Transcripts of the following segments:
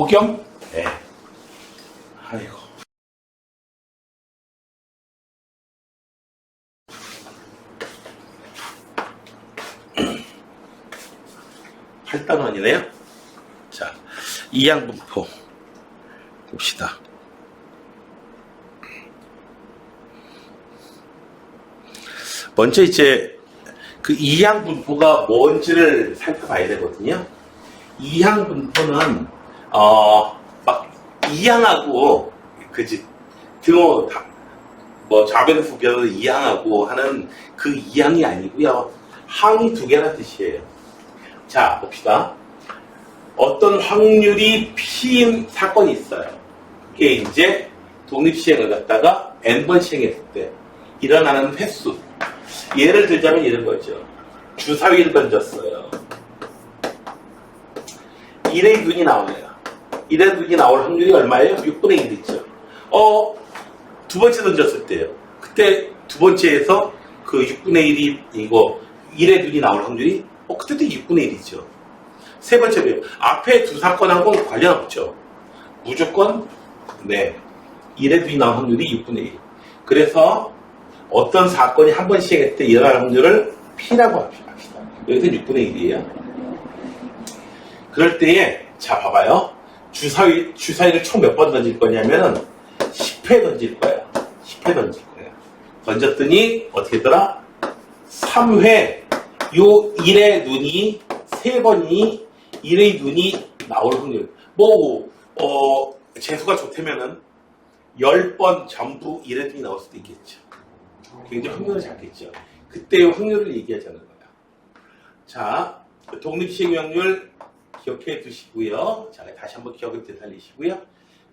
폭염? 네. 아이고. 8단원이네요. 자, 이항분포 봅시다. 먼저 이제 그 이항분포가 뭔지를 살펴봐야 되거든요. 이항분포는 막 이항하고 그지 등호 뭐 좌변 부변을 이항하고 하는 그 이항이 아니고요. 항이 두 개라는 뜻이에요. 자, 봅시다. 어떤 확률이 P인 사건이 있어요. 그게 이제 독립시행을 갖다가 N번 시행했을 때 일어나는 횟수. 예를 들자면 이런 거죠. 주사위를 던졌어요. 1의 눈이 나오네요. 1의 눈이 나올 확률이 얼마예요? 6분의 1이죠. 두 번째 던졌을 때요. 그때 두 번째에서 그 6분의 1이 이거 1의 눈이 나올 확률이 그때도 6분의 1이죠. 세 번째로요. 앞에 두 사건하고는 관련 없죠. 무조건 1의 눈이 나올 확률이 6분의 1. 그래서 어떤 사건이 한 번 시행했을 때 일어날 확률을 P라고 합시다. 여기서 6분의 1이에요. 그럴 때에 자 봐봐요. 주사위를 총 몇 번 던질 거냐면 10회 던질 거예요. 10회 던질 거예요. 던졌더니 어떻게 했더라? 3회 요 1의 눈이 3번이 1의 눈이 나올 확률. 재수가 좋다면은 10번 전부 1의 눈이 나올 수도 있겠죠. 굉장히 확률이 작겠죠. 그때의 확률을 얘기하자는 거야. 자, 독립시행 확률 기억해 두시고요. 자, 다시 한번 기억을 되살리시고요.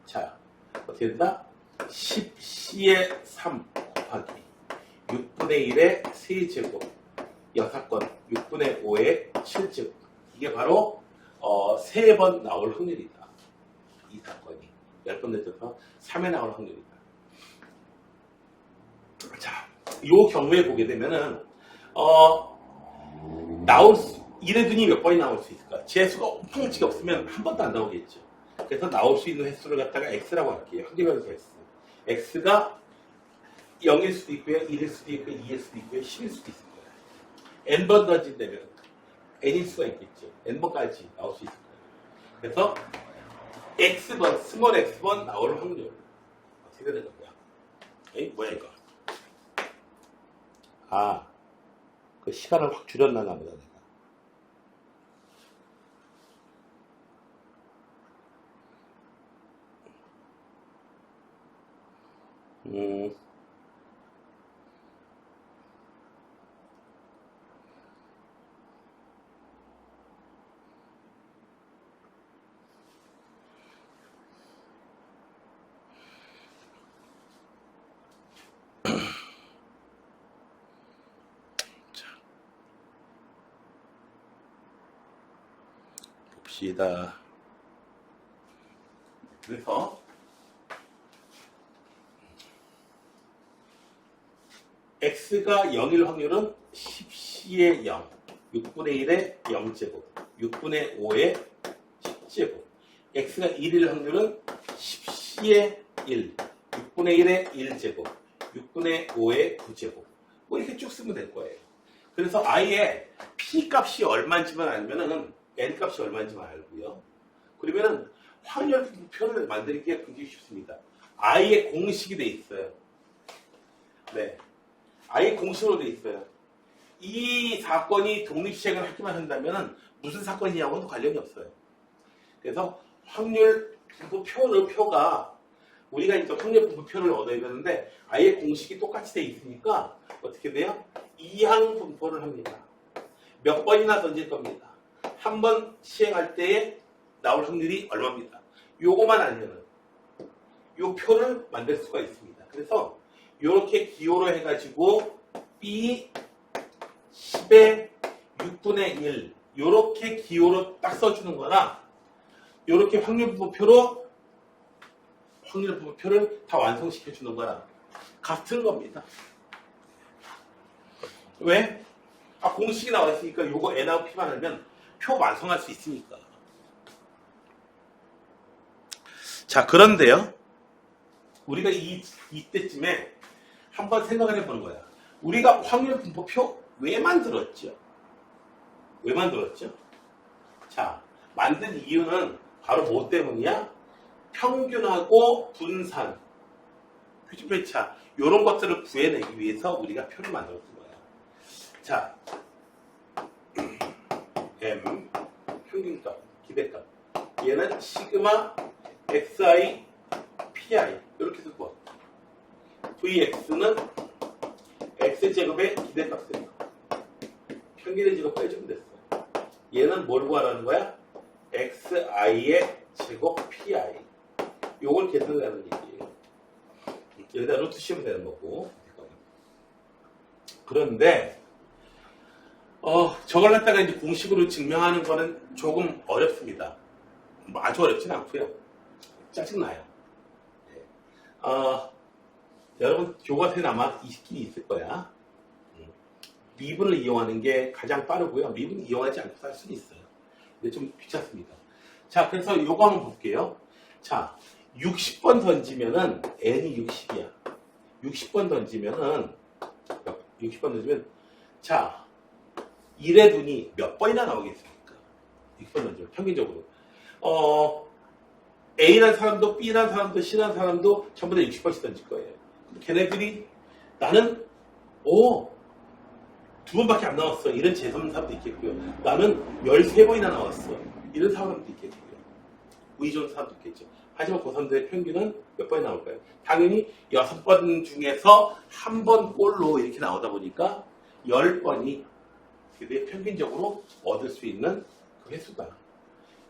자, 어떻게 된다? 10C의 3 곱하기 6분의 1의 3제곱 6건 6분의 5의 7제곱. 이게 바로 3번 나올 확률이다. 이 사건이 10번 내줘서 3에 나올 확률이다. 자, 이 경우에 보게 되면은 일의 눈이 몇 번이 나올 수 있을까? 재수가 엄청 일찍 없으면 한 번도 안 나오겠죠. 그래서 나올 수 있는 횟수를 갖다가 X라고 할게요. 확률변수 X. X가 0일 수도 있고요, 1일 수도 있고요, 2일 수도 있고요, 10일 수도 있을 거예요. N번 던진다면 N일 수가 있겠죠. N번까지 나올 수 있을 거예요. 그래서 X번, 스몰 X번 나올 확률 어떻게 되는 거야? 뭐야 이거? 그 시간을 확 줄였나 보다 내가. 봅시다. 그래서 X가 0일 확률은 10C의 0, 6분의 1의 0제곱, 6분의 5의 10제곱. X가 1일 확률은 10C의 1, 6분의 1의 1제곱, 6분의 5의 9제곱. 뭐 이렇게 쭉 쓰면 될 거예요. 그래서 아예 P 값이 얼마인지만 알면은 N 값이 얼마인지만 알고요. 그러면은 확률표를 만들기가 굉장히 쉽습니다. 아예 공식이 돼 있어요. 네. 아예 공식으로 돼 있어요. 이 사건이 독립시행을 하기만 한다면은 무슨 사건이냐고는 관련이 없어요. 그래서 확률 분포표가 우리가 이제 확률 분포표를 얻어야 되는데 아예 공식이 똑같이 돼 있으니까 어떻게 돼요? 이항 분포를 합니다. 몇 번이나 던질 겁니다. 한 번 시행할 때에 나올 확률이 얼마입니다. 요거만 알면은 요 표를 만들 수가 있습니다. 그래서 요렇게 기호로 해가지고 B 10의 6분의 1 요렇게 기호로 딱 써주는 거나 요렇게 확률분포표를 다 완성시켜 주는 거나 같은 겁니다. 왜? 공식이 나와 있으니까 요거 N하고 P만 하면 표 완성할 수 있으니까. 자, 그런데요. 우리가 이때쯤에 한번 생각을 해보는 거야. 우리가 확률 분포표 왜 만들었죠? 왜 만들었죠? 자, 만든 이유는 바로 뭐 때문이야? 평균하고 분산, 표준편차 이런 것들을 구해내기 위해서 우리가 표를 만들었던 거야. 자, M 평균값, 기대값. 얘는 시그마 xi pi 이렇게 쓰고 vx는 x제곱의 기대값이에요. 평균의 제곱 빼주면 됐어. 얘는 뭘 구하라는 거야? xi의 제곱 pi. 요걸 계산하는 얘기예요. 여기다 루트 씌우면 되는 거고. 그런데 저걸 갖다가 이제 공식으로 증명하는 거는 조금 어렵습니다. 뭐 아주 어렵진 않고요. 짜증나요. 네. 여러분 교과서에 아마 있긴 있을 거야. 미분을 이용하는 게 가장 빠르고요. 미분 이용하지 않고 할 수는 있어요. 근데 좀 귀찮습니다. 자, 그래서 요거 한번 볼게요. 자, 60번 던지면은 n이 60이야. 60번 던지면 자, 1의 눈이 몇 번이나 나오겠습니까? 60번 던지면 평균적으로 A라는 사람도 B라는 사람도 C라는 사람도 전부 다 60번씩 던질 거예요. 걔네들이 나는 2번밖에 안 나왔어. 이런 재수없는 사람도 있겠고요. 나는 13번이나 나왔어. 이런 사람도 있겠고요. 의 좋은 사람도 있겠죠. 하지만 고3들의 평균은 몇 번이 나올까요? 당연히 6번 중에서 한 번 꼴로 이렇게 나오다 보니까 10번이 평균적으로 얻을 수 있는 그 횟수다.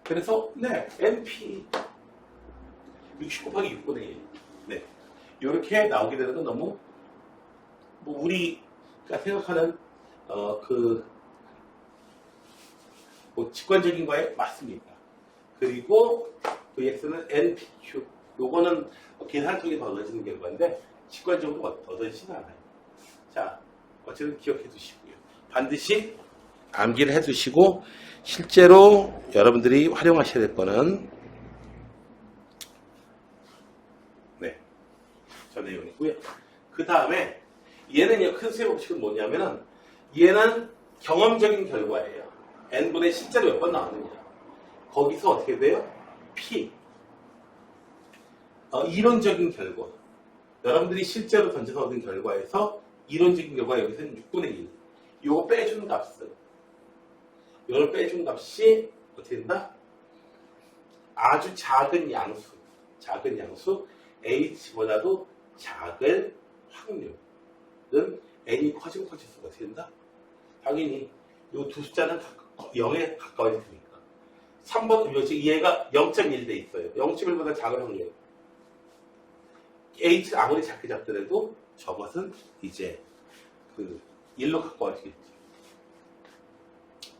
그래서 네, NP 60 곱하기 6분의 1. 네. 이렇게 나오게 되는 건 너무 우리가 생각하는 직관적인 거에 맞습니다. 그리고 VX는 NPQ. 요거는 계산을 통해서 얻어지는 결과인데 직관적으로 얻어지진 않아요. 자, 어쨌든 기억해 두시고요. 반드시 암기를 해 두시고 실제로 여러분들이 활용하셔야 될 거는 저 내용이고요. 그 다음에 얘는 큰 수의 법칙은 뭐냐면은 얘는 경험적인 결과예요. n분의 실제로 몇 번 나왔느냐. 거기서 어떻게 돼요? p. 이론적인 결과. 여러분들이 실제로 던져서 얻은 결과에서 이론적인 결과 여기서는 6분의 1. 요거 빼준 값은 요걸 빼준 값이 어떻게 된다? 아주 작은 양수. 작은 양수 h보다도 작을 확률은 n이 커지고 커질수록 어떻게 된다? 당연히 이 두 숫자는 0에 가까워졌으니까 3번 얘가 0.1 돼 있어요. 0.1보다 작은 확률. h를 아무리 작게 잡더라도 저것은 이제 1로 가까워지겠죠.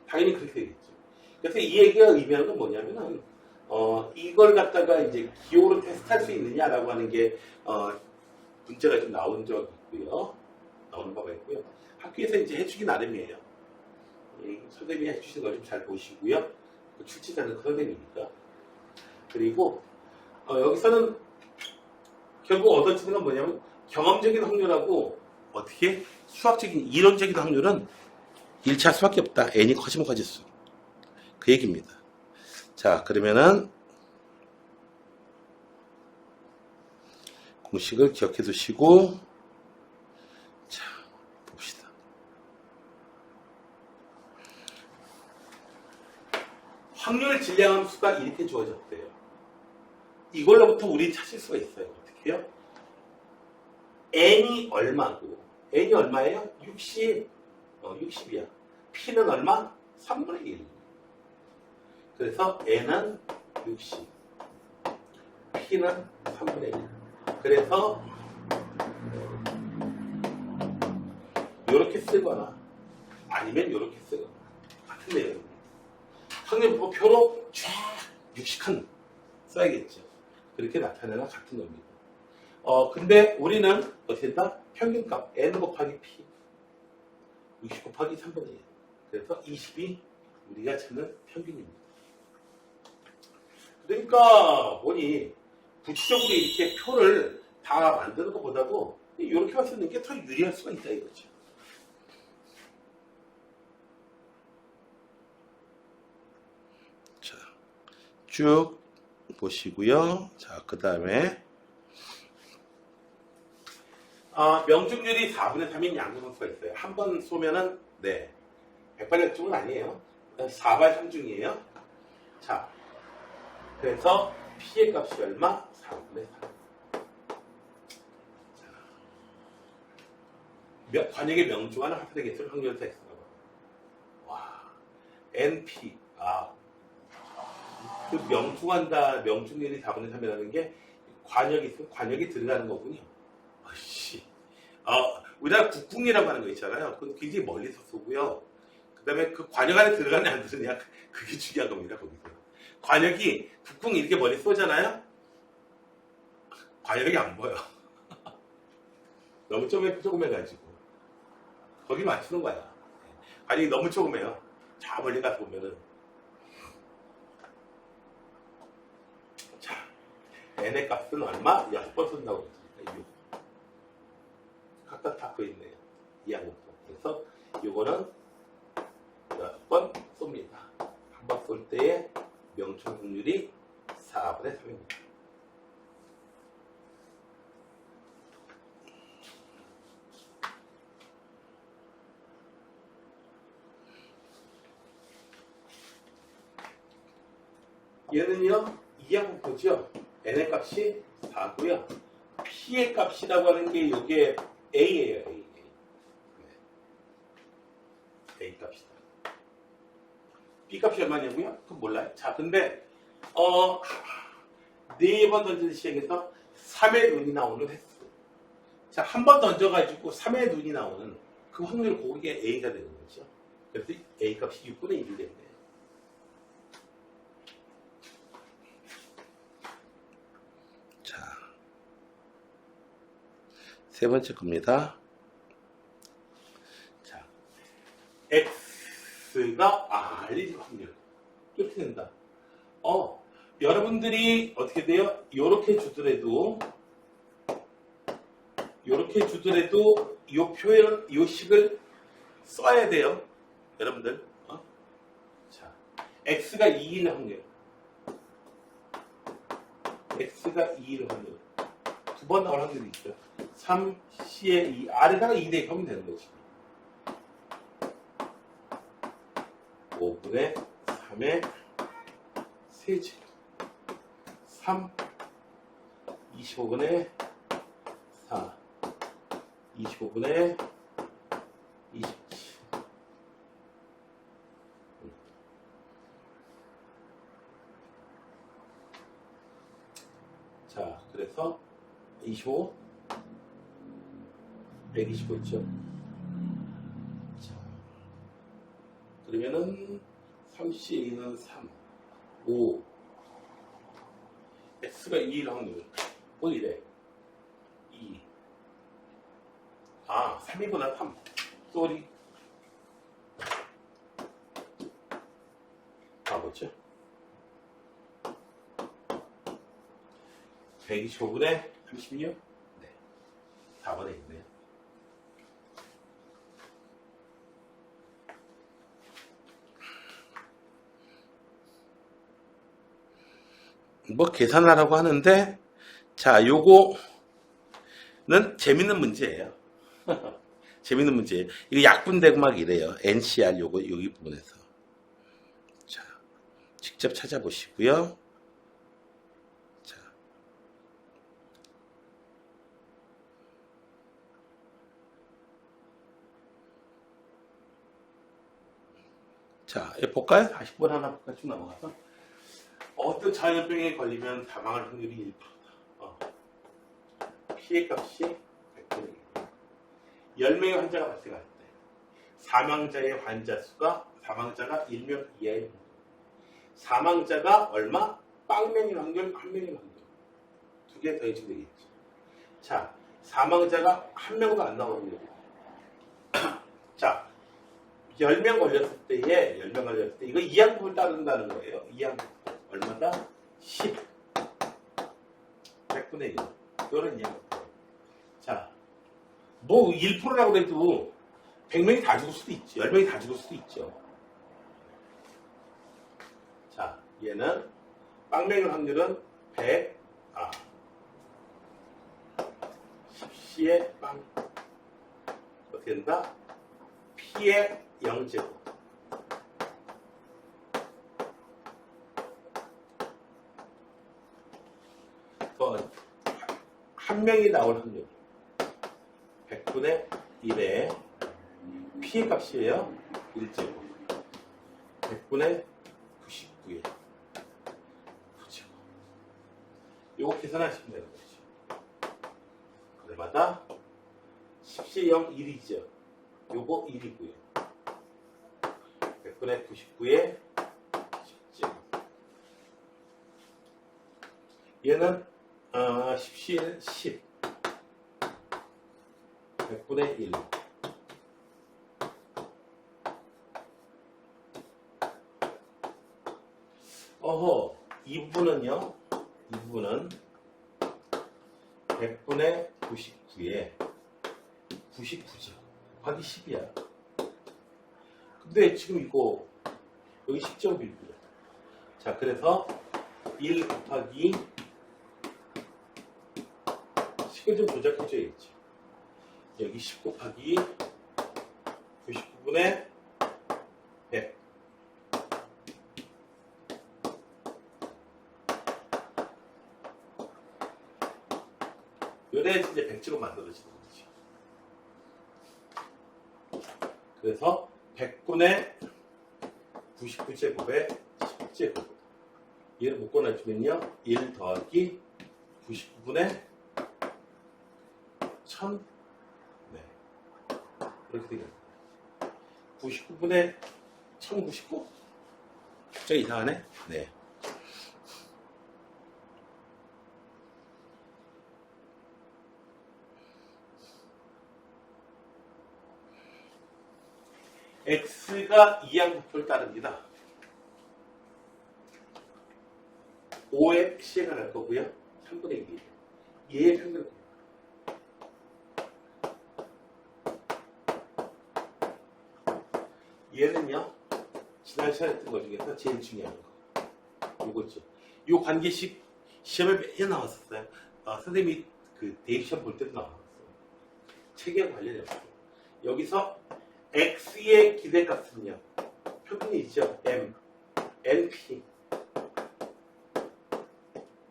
당연히 그렇게 되겠죠. 그래서 이 얘기가 의미하는 건 뭐냐면은 이걸 갖다가 이제 기호로 테스트할 수 있느냐라고 하는 게 문제가 좀 나온 적 있고요. 나오는 바가 있고요. 학교에서 이제 해주기 나름이에요. 선생님이 해주신 거 좀 잘 보시고요. 출제자는 그 선생님이니까. 그리고 여기서는 결국 얻어지는 건 뭐냐면 경험적인 확률하고 어떻게 수학적인 이론적인 확률은 일치할 수밖에 없다. n이 커지면 커질수록. 그 얘기입니다. 자, 그러면은 공식을 기억해 두시고 자, 봅시다. 확률 질량함수가 이렇게 주어졌대요. 이걸로부터 우리 찾을 수가 있어요. 어떻게 해요? n이 얼마고 n이 얼마예요? 60. 60이야. p는 얼마? 3분의 1. 그래서 n은 60. p는 3분의 1. 그래서 이렇게 쓰거나 아니면 이렇게 쓰거나 같은 내용입니다. 확률분포표로 쫙 60칸 써야겠죠. 그렇게 나타내나 같은 겁니다. 근데 우리는 어떻게 된다? 평균값 n 곱하기 p 60 곱하기 3분의 1. 그래서 20이 우리가 찾는 평균입니다. 그러니까 뭐니 구체적으로 이렇게 표를 다 만드는 것보다도 이렇게만 쓰는 게 더 유리할 수가 있다 이거죠. 자, 쭉 보시고요. 자, 그 다음에 명중률이 4분의 3인 양도 선수가 있어요. 한 번 쏘면은 네 100발 1중은 아니에요. 4발 3중이에요. 자, 그래서 P의 값이 얼마? 4분의 3. 관역의 명중하는 화살의 개수를 확률에서 X라고 합니다. 와, NP. 그 명중률이 4분의 3이라는 게 관역이 있으면 관역이 들어가는 거군요. 우리나라 국궁이라고 하는 거 있잖아요. 그건 굉장히 멀리서 쏘고요. 그 다음에 그 관역 안에 들어가냐 안 들어가냐 그게 중요한 겁니다. 거기서. 관역이 국궁이 이렇게 멀리 쏘잖아요. 관역이 안 보여. 너무 조금해가지고 거기 맞추는 거야. 관역이 너무 조금해요. 저 멀리 가서 보면은 자, n의 값은 얼마? 6번 쏜다고 했으니까 6. 각각 다 있네요. 이항목도. 그래서 이거는 6번 쏩니다. 한 번 쏠 때의 명중 확률이 4분의 3입니다. 얘는요, 이항목도죠. n의 값이 4고요. p의 값이라고 하는 게 이게 a예요. A. A 값이다. B 값이 얼마냐고요? 그건 몰라요. 자, 근데 4번 던지는 시행에서 3의 눈이 나오는 횟수. 자, 한 번 던져가지고 3의 눈이 나오는 그 확률 그게 A가 되는 거죠. 그래서 A 값이 6분의 1이 되네요. 자, 세 번째 겁니다. 자, X가 R일 확률. 이렇게 된다. 여러분들이 어떻게 돼요? 요렇게 주더라도 이 표현, 이 식을 써야 돼요. 여러분들. 자, X가 2일 확률. X가 2일 확률. 두 번 나올 확률이 있죠. 3C의 2, R에다가 2 대입하면 되는 거지. 5분의 3의 세제곱. 3, 25분의 4, 25분의 27. 자, 그래서 25, 125 있죠. 자, 그러면은 3C는 3, 5, X가 2일 확률. 뭐 이래? 2. 3이구나, 3. 쏘리. 뭐죠? 125분의 36? 네. 4번에 있네요. 뭐 계산하라고 하는데, 자, 요거는 재밌는 문제예요. 재밌는 문제예요. 이거 약분되고 막 이래요. NCR 요거 여기 부분에서. 자, 직접 찾아보시고요. 자, 볼까요? 40번 하나 볼까요? 쭉 넘어가서. 어떤 자연병에 걸리면 사망할 확률이 1%다. 피해 값이 100분의 1. 10명의 환자가 발생할 때 사망자의 환자 수가 사망자가 1명 이하의 확률. 사망자가 얼마? 빵명의 확률, 1명의 확률. 두 개 더해지면 되겠죠. 자, 사망자가 1명도 안 나오는 거예요. 자, 10명 걸렸을 때에, 이거 이항법을 따른다는 거예요. 이항법. 얼마다? 10. 100분의 1. 이런 이야기. 자, 뭐 1%라고 해도 100명이 다 죽을 수도 있죠. 10명이 다 죽을 수도 있죠. 자, 얘는 빵맹일 확률은 100, 10C의 빵. 어떻게 된다? P의 0제곱. 한 명이 나올 확률 100분의 1의 P의 값이에요. 1제곱 100분의 99의 9제곱. 요거 계산하시면 되는 거죠. 그래마다 10시 0 1이죠. 요거 1이고요. 100분의 99의 10제곱. 얘는 10C에 10 100분의 1 이 부분은요, 이 부분은 100분의 99에 99죠. 곱하기 10이야. 근데 지금 이거 여기 10.1이고요. 자, 그래서 1 곱하기 10을 좀 조작해줘야겠지. 여기 10 곱하기 99분의 100. 요래야지 이제 100제곱 만들어지는 거지. 그래서 100분의 99제곱에 10제곱. 얘를 묶어놔주면요, 1 더하기 99분의 1000. 네. 이렇게 되겠네요. 99분의 1099? 갑자기 이상하네? 네. x가 이항부표를 따릅니다. 5의 C가 날 거고요. 3분의 1이에요. 얘의 평균. 얘는요, 지난 시간에 했던 것 중에서 제일 중요한 거. 요거죠. 요 관계식 시험에 매년 나왔었어요. 선생님이 그 대입시험 볼 때도 나왔어요. 체계와 관련이 없어요. 여기서 x의 기대값은요, 표준이 있죠. m, np.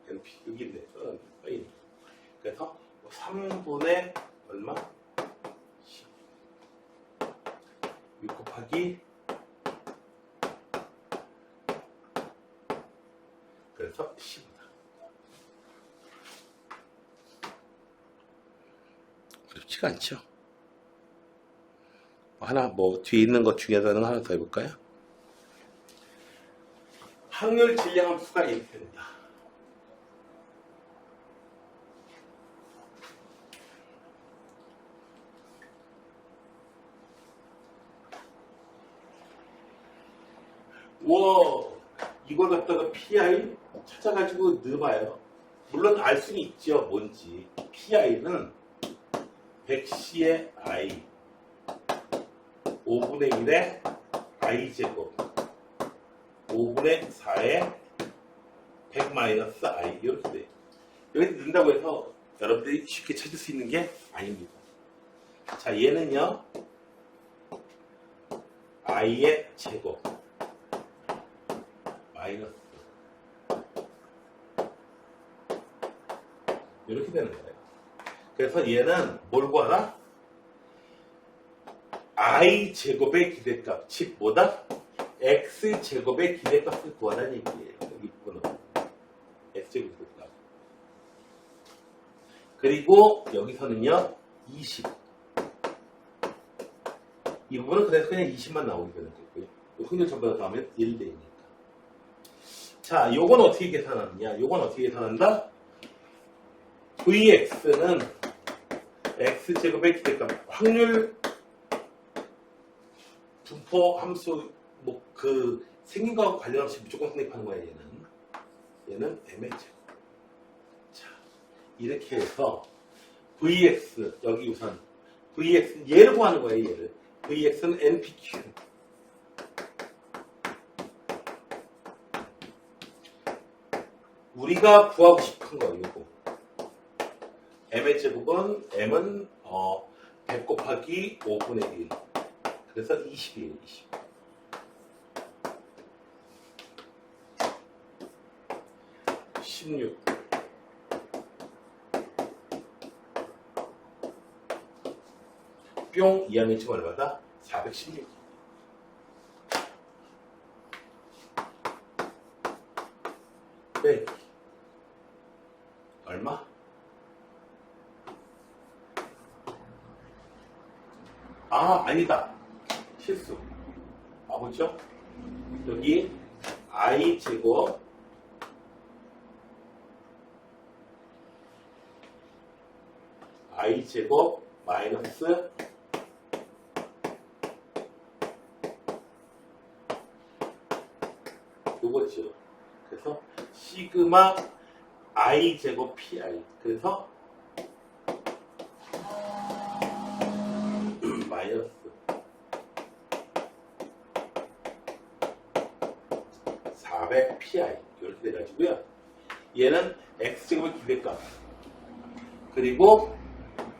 np. 여기 있네. 그래서 3분의 얼마? 6 곱하기 그래서 10이다. 어렵지가 않죠. 하나 뭐 뒤에 있는 것 중에서는 하나 더 해볼까요? 확률 질량함수가 이렇게 됩니다. 와, 이걸 갖다가 PI 찾아가지고 넣어봐요. 물론 알 수는 있죠. 뭔지. PI는 100C의 I 5분의 1의 I제곱 5분의 4의 100 마이너스 I 이렇게 돼요. 여기 넣는다고 해서 여러분들이 쉽게 찾을 수 있는 게 아닙니다. 자, 얘는요, I의 제곱 마이너스 이렇게 되는 거예요. 그래서 얘는 뭘 구하라? I 제곱의 기대값, 즉 뭐다? X 제곱의 기대값을 구하라는 얘기예요. 여기 부분은 X 제곱 기대값. 그리고 여기서는요, 20. 이 부분은 그래서 그냥 20만 나오게 되는 거고요. 확률 전부 다 더하면 1대니까. 자, 요건 어떻게 계산하느냐? 요건 어떻게 계산한다? Vx는 X제곱의 기대값, 확률 분포 함수, 뭐, 생긴 거하고 관련 없이 무조건 성립하는 거야, 얘는. 얘는 M의 제곱. 자, 이렇게 해서 Vx 여기 우선 Vx 얘를 구하는 거예요. 얘를 Vx는 NPQ 우리가 구하고 싶은 거 이거 m의 제곱은 m은 100 곱하기 5분의 1 그래서 20이에요. 20 16 뿅 2항의 층 얼마다? 416 네. 얼마? 아니다. 실수. 보죠? 여기 I 제곱 마이너스 요거죠. 그래서 시그마 I 제곱 PI 그래서 마이너스 400 PI 이렇게 돼가지고요. 얘는 X제곱의 기대값 그리고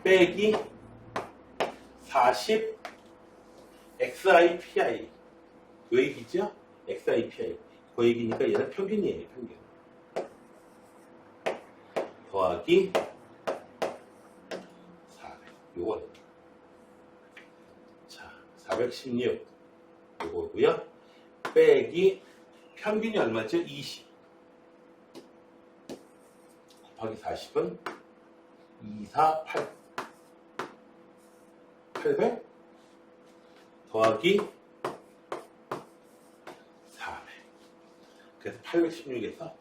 빼기 40 XI PI 요 얘기죠? XI PI 그 얘기니까 얘는 평균이에요. 평균 더하기 400 요거는 자 416 요거고요. 빼기 평균이 얼마죠? 20 곱하기 40은 248 800 더하기 400 그래서 816에서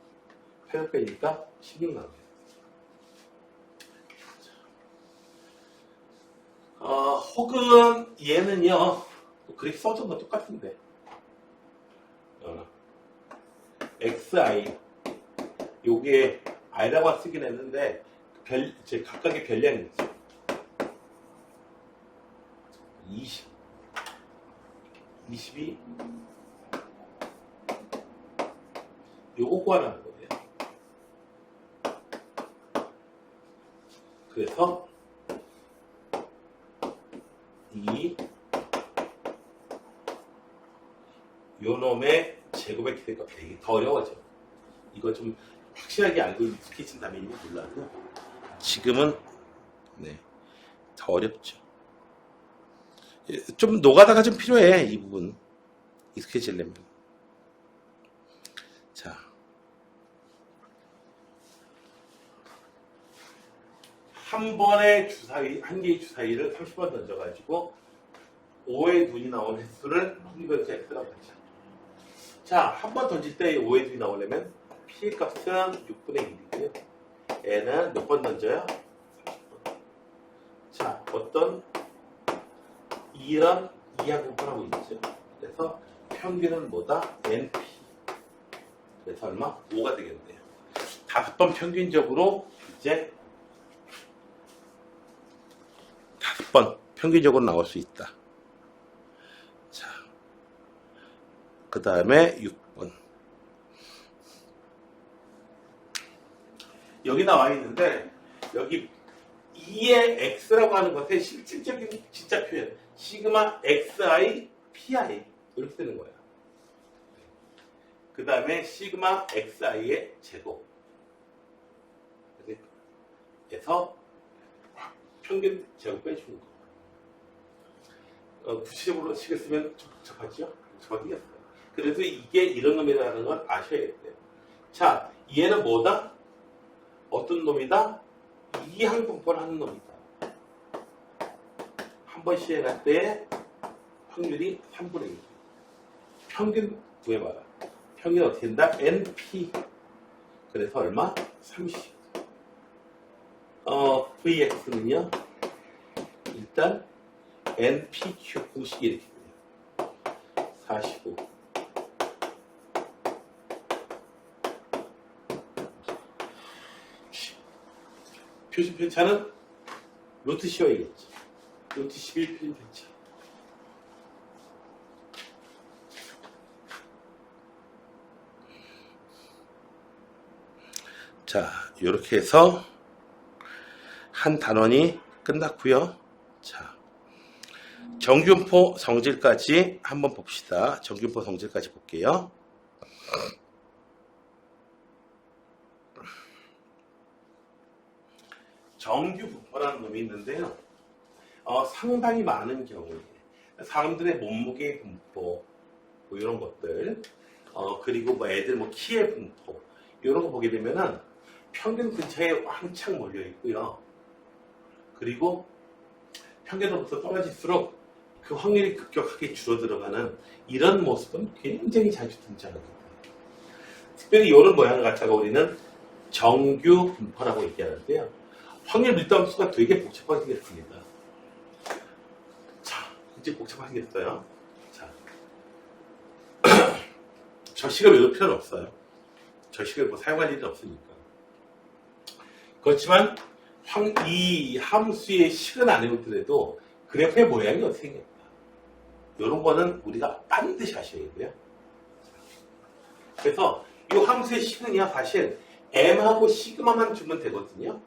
800 빼니까 16 나옵니다. 혹은 얘는요 그렇게 써준 거 똑같은데 xi 요게 i라고 쓰긴 했는데 제 각각의 별량이 있죠. 20 22 요거 구하라는 거예요. 그래서 요 놈의 제곱의 기대값 되게 더 어려워져. 이거 좀 확실하게 알고 익숙해진다면 이미 몰라도 지금은 더 어렵죠. 좀 노가다가 좀 필요해. 이 부분 익숙해지려면. 자, 한 번의 주사위, 한 개의 주사위를 30번 던져가지고 5의 눈이 나온 횟수를 확률별수 x라고 하죠. 자, 한 번 던질 때 5의 눈이 나오려면 P의 값은 6분의 1이고요. N은 몇 번 던져요? 30번. 자, 어떤 이런 이하분포하고 있죠. 그래서 평균은 뭐다? NP. 그래서 얼마? 5가 되겠네요. 5번 평균적으로 이제 5번 평균적으로 나올 수 있다. 자, 그 다음에 6번. 여기 나와 있는데 여기 2의 x라고 하는 것의 실질적인 진짜 표현 시그마 xi pi 이렇게 되는 거예요. 그 다음에 시그마 xi의 제곱 그래서 평균 제곱 빼주는 거. 구체적으로 식을 쓰면 좀 복잡하죠? 복잡하겠어요. 그래서 이게 이런 놈이라는 걸 아셔야겠대요. 자, 얘는 뭐다? 어떤 놈이다? 이항분포를 하는 놈이다. 한 번 시행할 때 확률이 3분의 1. 평균 구해봐라. 평균 어떻게 된다? NP. 그래서 얼마? 30. VX는요, 일단 NPQ 공식이 이렇게 돼요. 45. 표준 편차는 루트 씌워야겠죠. 루트 11 표준 편차. 자, 이렇게 해서 한 단원이 끝났고요. 자, 정균포 성질까지 한번 봅시다. 정균포 성질까지 볼게요. 정규분포라는 놈이 있는데요. 상당히 많은 경우에 사람들의 몸무게 분포 뭐 이런 것들 그리고 뭐 애들 뭐 키의 분포 이런 거 보게 되면은 평균 근처에 왕창 몰려 있고요. 그리고 평균으로부터 떨어질수록 그 확률이 급격하게 줄어들어가는 이런 모습은 굉장히 자주 등장합니다. 특별히 이런 모양을 갖다가 우리는 정규 분포라고 얘기하는데요. 확률 밀도함수가 되게 복잡하게 생겼습니다. 자, 이제 복잡하게 생겼어요. 자, 저식을 외울 필요는 없어요. 저식을 뭐 사용할 일은 없으니까. 그렇지만 이 함수의 식은 안 외우더라도 그래프의 모양이 어떻게 생겼다. 이런 거는 우리가 반드시 아셔야 되고요. 그래서 이 함수의 식은이야 사실 m하고 시그마만 주면 되거든요.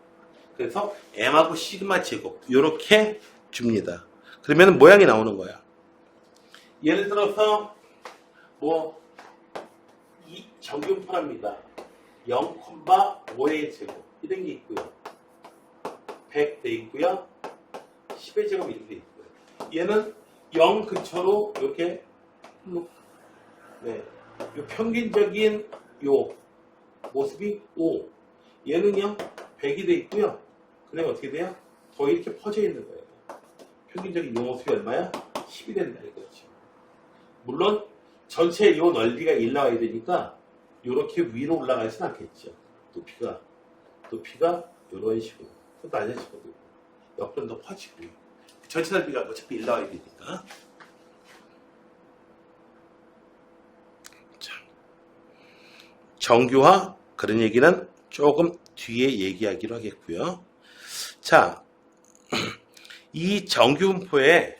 그래서 m하고 시그마 제곱 이렇게 줍니다. 그러면 모양이 나오는 거야. 예를 들어서 뭐 이 정균포랍니다. 0,5의 제곱 이런 게 있고요. 100 돼 있고요. 10의 제곱 이렇게 돼 있고요. 얘는 0 근처로 이렇게 네, 요 평균적인 요 모습이 5. 얘는요 100이 돼 있고요. 그러면 어떻게 돼요? 거의 이렇게 퍼져 있는 거예요. 평균적인 요 모습이 얼마야? 10이 된다 이거죠. 물론 전체 요 넓이가 1 나와야 되니까 이렇게 위로 올라가진 않겠죠. 높이가 이런 식으로 또 낮아지거든요. 옆으로는 더 퍼지고요. 전체 넓이가 어차피 1 나와야 되니까. 자, 정규화 그런 얘기는 조금 뒤에 얘기하기로 하겠고요. 자, 이 정규분포의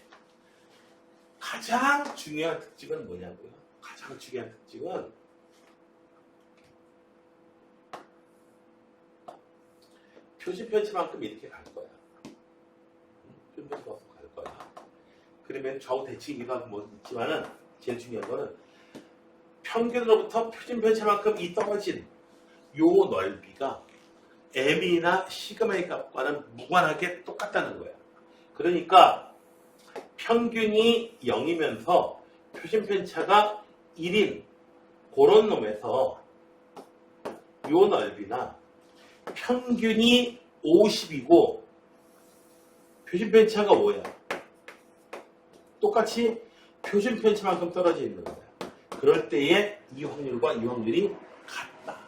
가장 중요한 특징은 뭐냐고요? 가장 중요한 특징은 표준편차만큼 이렇게 갈 거야. 표준편차만큼 갈 거야. 그러면 좌우 대칭이기도 하고 뭐 있지만은 제일 중요한 거는 평균으로부터 표준편차만큼 이 떨어진 요 넓이가 m이나 시그마의 값과는 무관하게 똑같다는 거야. 그러니까 평균이 0이면서 표준편차가 1인 그런 놈에서 요 넓이나 평균이 50이고 표준편차가 5야. 똑같이 표준편차만큼 떨어져 있는 거야. 그럴 때에 이 확률과 이 확률이 같다.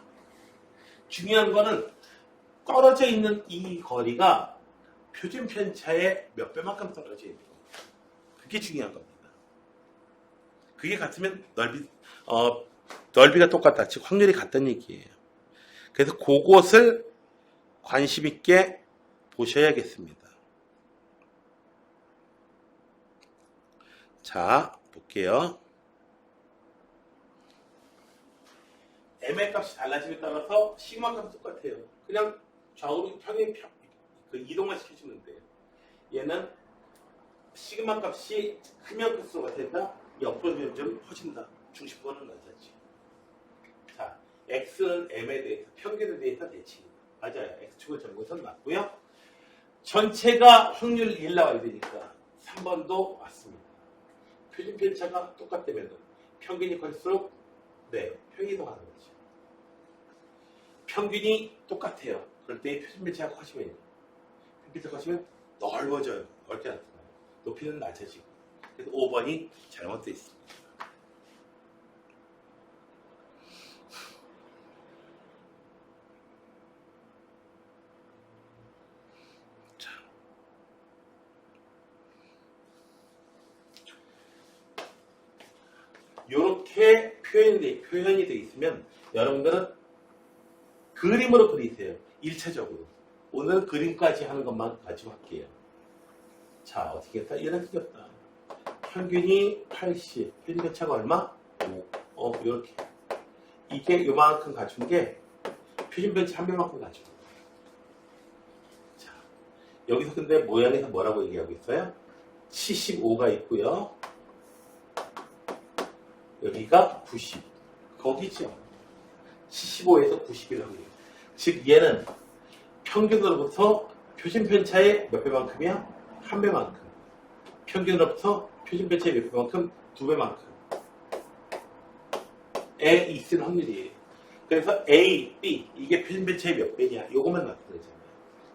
중요한 거는 떨어져 있는 이 거리가 표준편차의 몇 배만큼 떨어져 있는 거예요. 그게 중요한 겁니다. 그게 같으면 넓이가 똑같다. 즉 확률이 같다는 얘기예요. 그래서 그것을 관심 있게 보셔야겠습니다. 자, 볼게요. m의 값이 달라짐에 따라서 시그마 값이 똑같아요. 그냥 좌우로 평행 그 이동만 시켜주면 돼요. 얘는 시그마 값이 크면 클수록 어떻게 된다? 옆으로 점점 커진다. 중심권은 낮아지. 자, x는 m에 대해서 평균에 대해서 대칭입니다. 맞아요. x축을 전고선 맞고요. 전체가 확률 1 나와야 되니까 3번도 맞습니다. 표준편차가 똑같다면 평균이 클수록 네, 평이동하는 거죠. 평균이 똑같아요. 그럴 때 표준편차가 커지면 표준편차가 커지면 넓어져요. 넓게 나타나요. 높이는 낮아지고. 그래서 5번이 잘못되어 있습니다. 자. 이렇게 표현이 되어 있으면 여러분들은 그림으로 그리세요. 1차적으로. 오늘 그림까지 하는 것만 가지고 할게요. 자, 어떻게 했다? 얘는 틀렸다. 평균이 80, 편차가 얼마? 5. 이렇게. 이게 요만큼 갖춘 게 표준편차 한 배만큼 갖춘 거예요. 자, 여기서 근데 모양에서 뭐라고 얘기하고 있어요? 75가 있고요. 여기가 90. 거기죠. 75에서 90일 확률. 즉 얘는 평균으로부터 표준편차의 몇 배만큼이야? 한 배만큼. 평균으로부터 표준편차의 몇 배만큼? 두 배만큼. 에 있을 확률이에요. 그래서 A, B 이게 표준편차의 몇 배냐? 요것만 나타내잖아요.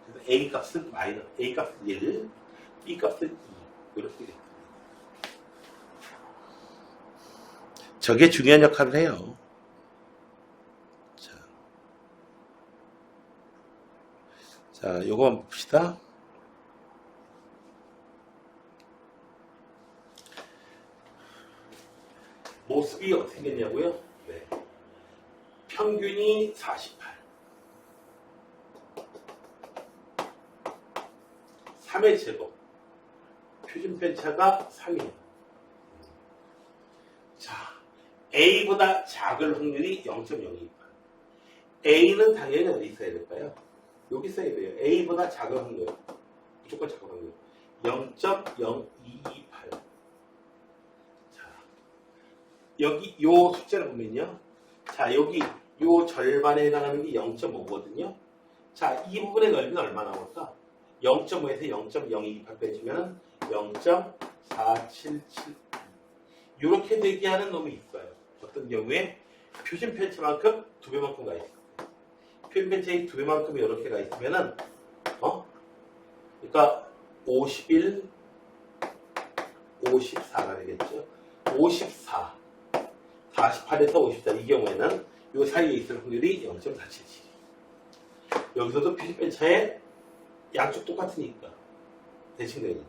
그래서 A 값은 마이너스, A 값은 1, B 값은 2 이렇게 되겠다. 저게 중요한 역할을 해요. 자, 요거 한번 봅시다. 모습이 어떻게 생겼냐고요? 네. 평균이 48. 3의 제곱. 표준편차가 3이에요. 자, A보다 작을 확률이 0.028. A는 당연히 어디 있어야 될까요? 여기 써야 돼요. A보다 작은 확률. 무조건 작은 확률. 0.0228. 자, 여기 요 숫자를 보면요. 자, 여기 요 절반에 해당하는 게 0.5거든요. 자, 이 부분의 넓이는 얼마 나올까? 0.5에서 0.0228 빼주면 0.477. 이렇게 되게 하는 놈이 있어요. 어떤 경우에 표준편차만큼 2배만큼 가 있어요. 표준편차의 2배만큼이 이렇게 가 있으면은, 그러니까 51, 54가 되겠죠. 54, 48에서 54. 이 경우에는 이 사이에 있을 확률이 0.477. 여기서도 표준편차의 양쪽 똑같으니까. 대칭되니까.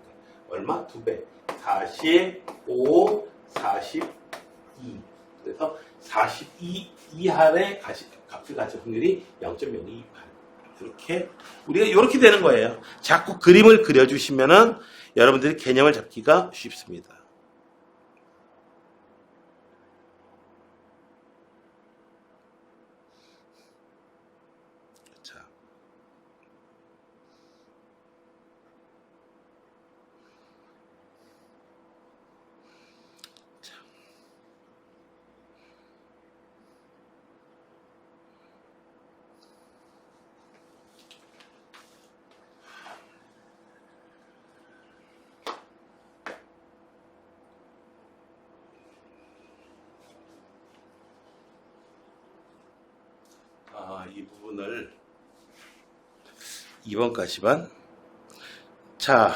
얼마? 2배. 45, 42. 그래서 42 이하의 값을 가질 확률이 0.028. 이렇게 우리가 이렇게 되는 거예요. 자꾸 그림을 그려주시면은 여러분들이 개념을 잡기가 쉽습니다. 자, 이 부분을 2번까지만. 자,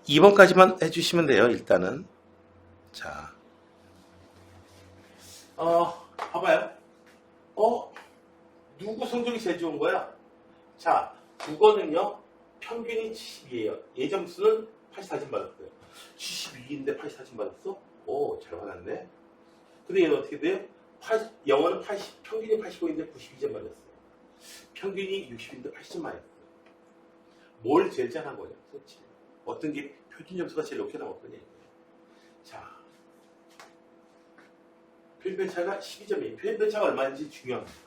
(2번까지만) 해주시면 돼요. 일단은. 자, 봐봐요. 누구 성적이 제일 좋은 거야? 자, 국어는요 평균이 70이에요. 예점수는 84점 받았어요. 72인데 84점 받았어? 오, 잘 받았네. 근데 얘는 어떻게 돼요? 영어는 평균이 85인데 92점 받았어요. 평균이 60인데 80점 맞았어요. 뭘 제일 잘한 거냐? 그렇지. 어떤 게 표준 점수가 제일 높게 나왔거냐? 자, 표준편차가 12점이에요. 표준편차가 얼마인지 중요합니다.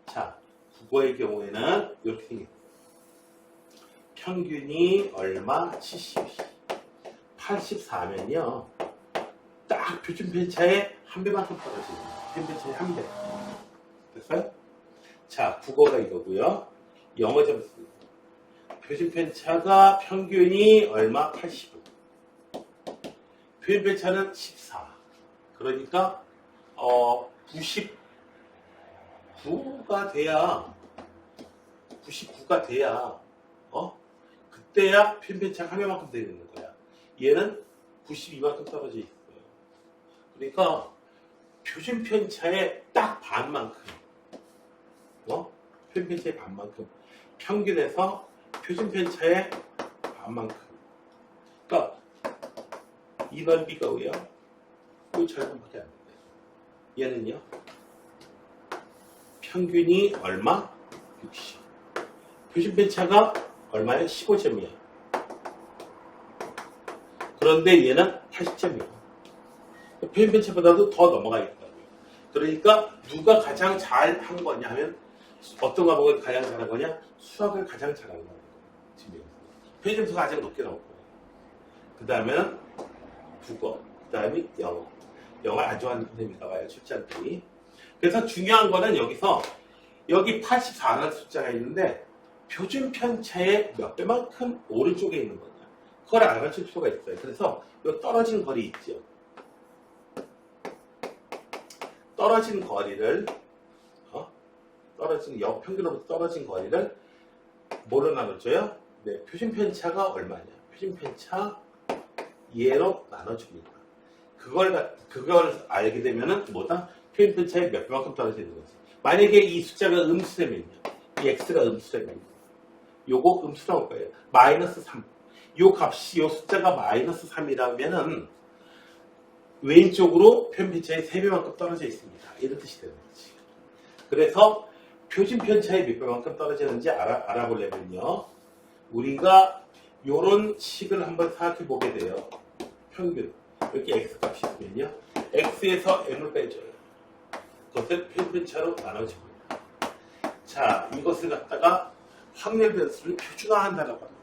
자, 국어의 경우에는 이렇게 생겼어요. 평균이 얼마? 70. 84면요. 딱 표준편차의 한 배만큼 떨어져요. 표준편차의 한 배. 됐어요? 자, 국어가 이거고요. 영어 점수. 표준편차가 평균이 얼마? 85. 표준편차는 14. 그러니까 99가 돼야 99가 돼야 그때야 표준편차가 한 배만큼 되는 거야. 얘는 92만큼 떨어져 있어요. 그러니까 표준편차의 딱 반만큼, 표준편차의 반만큼, 평균에서 표준편차의 반만큼. 그러니까 이 넓이가 왜요? 이 절반밖에 안 돼요. 얘는요. 평균이 얼마? 60. 표준 편차가 얼마야? 15점이야. 그런데 얘는 80점이야. 표준 편차보다도 더 넘어가겠다고요. 그러니까 누가 가장 잘 한 거냐 하면 어떤 과목을 가장 잘한 거냐? 수학을 가장 잘한 거예요. 표준 점수가 가장 높게 나올 거예요. 그 다음에는 국어, 그 다음에 영어. 영어를 안 좋아하는 선생님이가 와요. 쉽지 않더니. 그래서 중요한 거는 여기서 여기 84라는 숫자가 있는데 표준 편차의 몇 배만큼 오른쪽에 있는 거냐. 그걸 알아맞힐 필요가 있어요. 그래서 이 떨어진 거리 있죠. 떨어진 거리를 떨어진 평균으로부터 떨어진 거리를 뭐로 나눠줘요? 네, 표준 편차가 얼마냐? 표준 편차 얘로 나눠줍니다. 그걸 알게 되면은 뭐다? 표준 편차의 몇 배만큼 떨어지는 거지. 만약에 이 숫자가 음수라면요. 이 x가 음수라면요. 요거 음수 나올 거예요. 마이너스 3. 요 값이 요 숫자가 마이너스 3이라면은 왼쪽으로 표준 편차의 3배만큼 떨어져 있습니다. 이런 뜻이 되는 거지. 그래서 표준 편차의 몇 배만큼 떨어지는지 알아보려면요. 우리가 요런 식을 한번 생각해 보게 돼요. 평균. 이렇게 x 값이 있으면요. x에서 n을 빼줘요. 그것을 표준 편차로 나눠줍니다. 자, 이것을 갖다가 확률 변수를 표준화한다라고 합니다.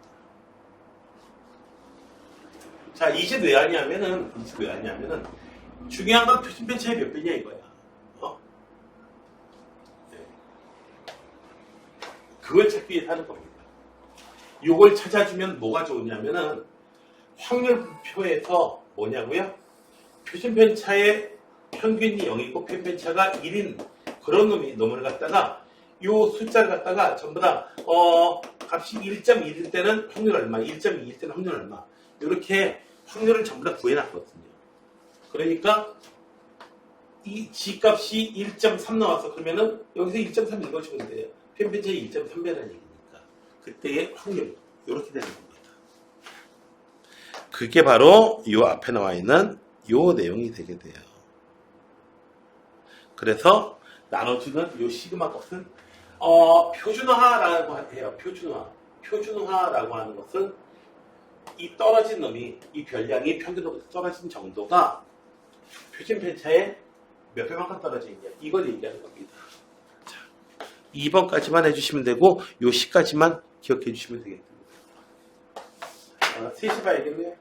자, 이제 왜 하냐면은 중요한 건 표준 편차의 몇 배냐 이거야. 네. 그걸 찾기 위해서 하는 겁니다. 요걸 찾아주면 뭐가 좋으냐면은 확률표에서 뭐냐고요? 표준 편차의 평균이 0이고 표준 편차가 1인 그런 놈을 갖다가 요 숫자를 갖다가 전부 다 값이 1.1일 때는 확률 얼마, 1.2일 때는 확률 얼마 이렇게 확률을 전부 다 구해놨거든요. 그러니까 이 G값이 1.3 나와서 그러면은 여기서 1.3 읽어주면 돼요. 표준 편차의 1.3배라는 얘기니까 그때의 확률 이렇게 되는 겁니다. 그게 바로 요 앞에 나와 있는 요 내용이 되게 돼요. 그래서 나눠주는 요 시그마 값은 표준화라고 해요. 표준화라고 하는 것은 이 떨어진 놈이 이 별량이 평균으로부터 떨어진 정도가 표준 편차의 몇 배만큼 떨어져 있냐 이걸 얘기하는 겁니다. 자, 2번까지만 해주시면 되고 요 시까지만 기억해 주시면 되겠습니다. 3시 봐야겠네요.